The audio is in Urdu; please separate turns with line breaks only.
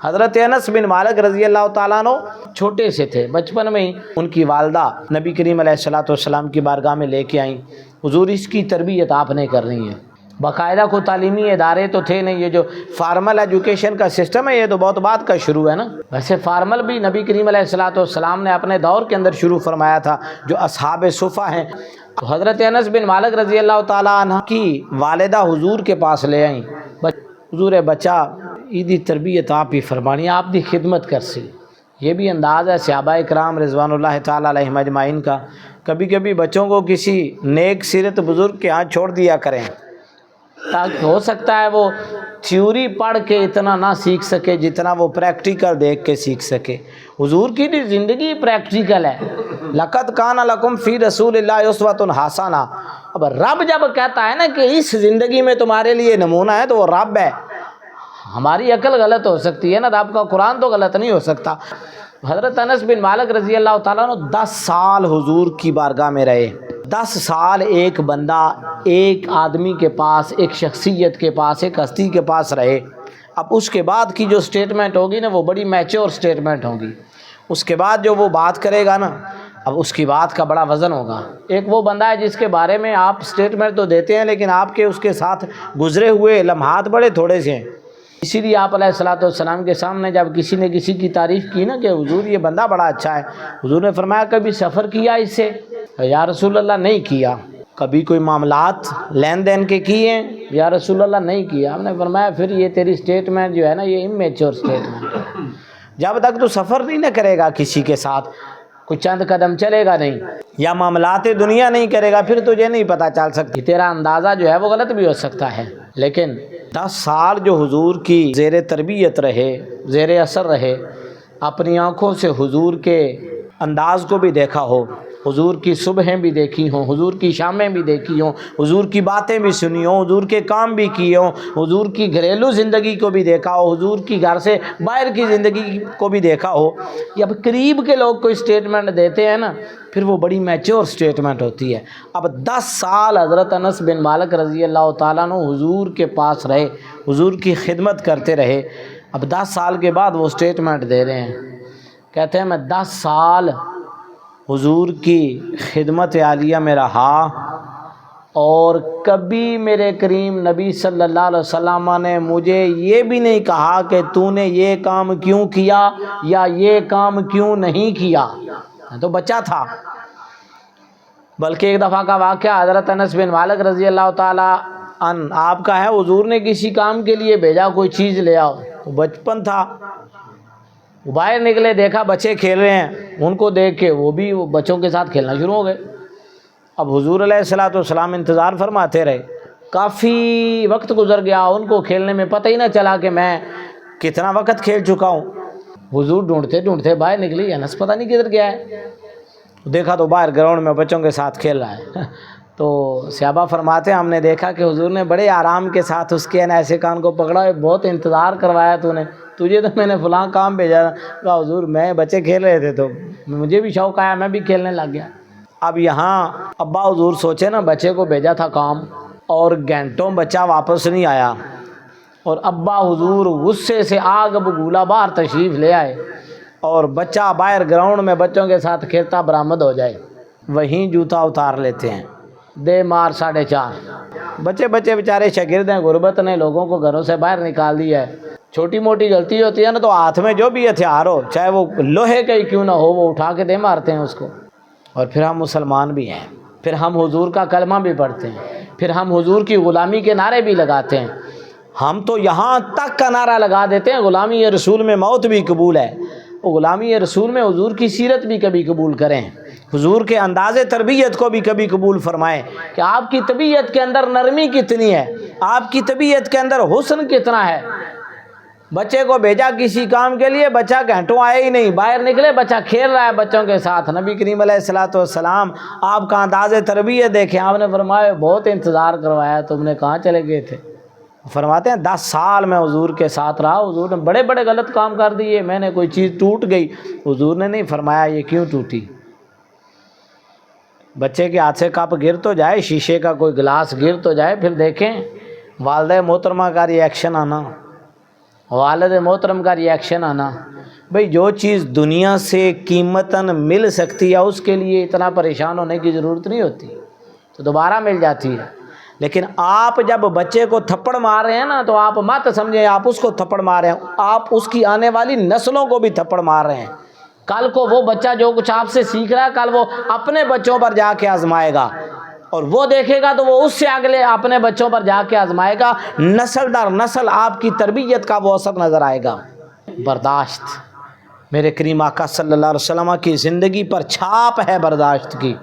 حضرت انس بن مالک رضی اللہ تعالیٰ عنہ چھوٹے سے تھے، بچپن میں ہی ان کی والدہ نبی کریم علیہ الصلوۃ والسلام کی بارگاہ میں لے کے آئیں، حضور اس کی تربیت آپ نے کرنی ہے۔ باقاعدہ کوئی تعلیمی ادارے تو تھے نہیں، یہ جو فارمل ایجوکیشن کا سسٹم ہے یہ تو بہت بعد کا شروع ہے نا۔ ویسے فارمل بھی نبی کریم علیہ الصلوۃ والسلام نے اپنے دور کے اندر شروع فرمایا تھا، جو اصحاب صفہ ہیں۔ حضرت انس بن مالک رضی اللہ تعالیٰ عنہ کی والدہ حضور کے پاس لے آئیں، حضور بچہ ایدی تربیت آپ ہی فرمانی، آپ دی خدمت کر سی۔ یہ بھی انداز ہے صحابہ کرام رضوان اللہ تعالیٰ علیہم اجمعین کا، کبھی کبھی بچوں کو کسی نیک سیرت بزرگ کے ہاں چھوڑ دیا کریں، تاکہ ہو سکتا ہے وہ تھیوری پڑھ کے اتنا نہ سیکھ سکے جتنا وہ پریکٹیکل دیکھ کے سیکھ سکے۔ حضور کی بھی زندگی پریکٹیکل ہے، لقد کان لکم فی رسول اللہ اسوۃ حسنہ۔ اب رب جب کہتا ہے نا کہ اس زندگی میں تمہارے لیے نمونہ ہے تو وہ رب ہے، ہماری عقل غلط ہو سکتی ہے نا، رب کا قرآن تو غلط نہیں ہو سکتا۔ حضرت انس بن مالک رضی اللہ تعالیٰ عنہ 10 سال حضور کی بارگاہ میں رہے۔ 10 سال ایک بندہ ایک آدمی کے پاس، ایک شخصیت کے پاس، ایک ہستی کے پاس رہے۔ اب اس کے بعد کی جو سٹیٹمنٹ ہوگی نا وہ بڑی میچور سٹیٹمنٹ ہوگی۔ اس کے بعد جو وہ بات کرے گا نا، اب اس کی بات کا بڑا وزن ہوگا۔ ایک وہ بندہ ہے جس کے بارے میں آپ سٹیٹمنٹ تو دیتے ہیں لیکن آپ کے اس کے ساتھ گزرے ہوئے لمحات بڑے تھوڑے سے ہیں۔ اسی لیے آپ علیہ الصلوۃ والسلام کے سامنے جب کسی نے کسی کی تعریف کی نا کہ حضور یہ بندہ بڑا اچھا ہے، حضور نے فرمایا کبھی سفر کیا اس سے؟ یا رسول اللہ نہیں کیا۔ کبھی کوئی معاملات لین دین کے کیے ہیں؟ یا رسول اللہ نہیں کیا۔ آپ نے فرمایا پھر یہ تیری سٹیٹمنٹ جو ہے نا یہ امیچور سٹیٹمنٹ ہے۔ جب تک تو سفر نہیں نہ کرے گا کسی کے ساتھ، کوئی چند قدم چلے گا نہیں یا معاملات دنیا نہیں کرے گا، پھر تجھے نہیں پتہ چل سکتی، تیرا اندازہ جو ہے وہ غلط بھی ہو سکتا ہے۔ لیکن 10 سال جو حضور کی زیر تربیت رہے، زیر اثر رہے، اپنی آنکھوں سے حضور کے انداز کو بھی دیکھا ہو، حضور کی صبحیں بھی دیکھی ہوں، حضور کی شامیں بھی دیکھی ہوں، حضور کی باتیں بھی سنی ہوں، حضور کے کام بھی کیے ہوں، حضور کی گھریلو زندگی کو بھی دیکھا ہو، حضور کی گھر سے باہر کی زندگی کو بھی دیکھا ہو، یا اب قریب کے لوگ کوئی سٹیٹمنٹ دیتے ہیں نا پھر وہ بڑی میچور سٹیٹمنٹ ہوتی ہے۔ اب 10 سال حضرت انس بن مالک رضی اللہ تعالیٰ عنہ حضور کے پاس رہے، حضور کی خدمت کرتے رہے۔ اب 10 سال کے بعد وہ سٹیٹمنٹ دے رہے ہیں، کہتے ہیں میں 10 سال حضور کی خدمت عالیہ میں رہا اور کبھی میرے کریم نبی صلی اللہ علیہ وسلم نے مجھے یہ بھی نہیں کہا کہ تو نے یہ کام کیوں کیا یا یہ کام کیوں نہیں کیا۔ میں تو بچہ تھا۔ بلکہ ایک دفعہ کا واقعہ حضرت انس بن مالک رضی اللہ تعالیٰ عنہ آپ کا ہے، حضور نے کسی کام کے لیے بھیجا کوئی چیز لے آؤ، تو بچپن تھا، وہ باہر نکلے دیکھا بچے کھیل رہے ہیں، ان کو دیکھ کے وہ بھی بچوں کے ساتھ کھیلنا شروع ہو گئے۔ اب حضور علیہ الصلوۃ والسلام انتظار فرماتے رہے، کافی وقت گزر گیا، ان کو کھیلنے میں پتہ ہی نہ چلا کہ میں کتنا وقت کھیل چکا ہوں۔ حضور ڈھونڈتے ڈھونڈتے باہر نکلی، انس پتہ نہیں کدھر گیا ہے، دیکھا تو باہر گراؤنڈ میں بچوں کے ساتھ کھیل رہا ہے۔ تو صحابہ فرماتے ہیں ہم نے دیکھا کہ حضور نے بڑے آرام کے ساتھ اس کے ایسے کان کو پکڑا، بہت انتظار کروایا تو نے، تجھے تو میں نے فلاں کام بھیجا تھا۔ کہا حضور میں بچے کھیل رہے تھے تو مجھے بھی شوق آیا، میں بھی کھیلنے لگ گیا۔ اب یہاں ابا حضور سوچے نا بچے کو بھیجا تھا کام اور گھنٹوں بچہ واپس نہیں آیا، اور ابا حضور غصے سے آگ بگولا باہر تشریف لے آئے اور بچہ باہر گراؤنڈ میں بچوں کے ساتھ کھیلتا برآمد ہو جائے، وہیں جوتا اتار لیتے ہیں، دے مار 4.5۔ بچے بیچارے شاگرد ہیں، غربت نے لوگوں کو گھروں سے باہر نکال دیا ہے، چھوٹی موٹی غلطی ہوتی ہے نا تو ہاتھ میں جو بھی ہتھیار ہو، چاہے وہ لوہے کا ہی کیوں نہ ہو، وہ اٹھا کے دے مارتے ہیں اس کو۔ اور پھر ہم مسلمان بھی ہیں، پھر ہم حضور کا کلمہ بھی پڑھتے ہیں، پھر ہم حضور کی غلامی کے نعرے بھی لگاتے ہیں۔ ہم تو یہاں تک کا نعرہ لگا دیتے ہیں غلامی رسول میں موت بھی قبول ہے، وہ غلامی رسول میں حضور کی سیرت بھی کبھی قبول کریں، حضور کے انداز تربیت کو بھی کبھی قبول فرمائیں کہ آپ کی طبیعت کے اندر نرمی کتنی ہے، آپ کی طبیعت کے اندر حسن کتنا ہے۔ بچے کو بھیجا کسی کام کے لیے، بچہ گھنٹوں آئے ہی نہیں، باہر نکلے بچہ کھیل رہا ہے بچوں کے ساتھ۔ نبی کریم علیہ الصلوۃ والسلام آپ کا انداز تربیت دیکھیں، آپ نے فرمایا بہت انتظار کروایا، تم نے کہاں چلے گئے تھے؟ فرماتے ہیں 10 سال میں حضور کے ساتھ رہا، حضور نے بڑے بڑے غلط کام کر دیے، میں نے کوئی چیز ٹوٹ گئی، حضور نے نہیں فرمایا یہ کیوں ٹوٹی۔ بچے کے ہاتھ سے کپ گر تو جائے، شیشے کا کوئی گلاس گر تو جائے، پھر دیکھیں والدہ محترمہ کا ری ایکشن آنا، والد محترم کا ریاکشن آنا، بھئی جو چیز دنیا سے قیمتاً مل سکتی ہے اس کے لیے اتنا پریشان ہونے کی ضرورت نہیں ہوتی، تو دوبارہ مل جاتی ہے۔ لیکن آپ جب بچے کو تھپڑ مار رہے ہیں نا، تو آپ مت سمجھیں آپ اس کو تھپڑ مار رہے ہیں، آپ اس کی آنے والی نسلوں کو بھی تھپڑ مار رہے ہیں۔ کل کو وہ بچہ جو کچھ آپ سے سیکھ رہا ہے، کل وہ اپنے بچوں پر جا کے آزمائے گا، اور وہ دیکھے گا تو وہ اس سے اگلے اپنے بچوں پر جا کے آزمائے گا، نسل در نسل آپ کی تربیت کا وہ اثر نظر آئے گا۔ برداشت، میرے کریم آقا صلی اللہ علیہ وسلم کی زندگی پر چھاپ ہے برداشت کی۔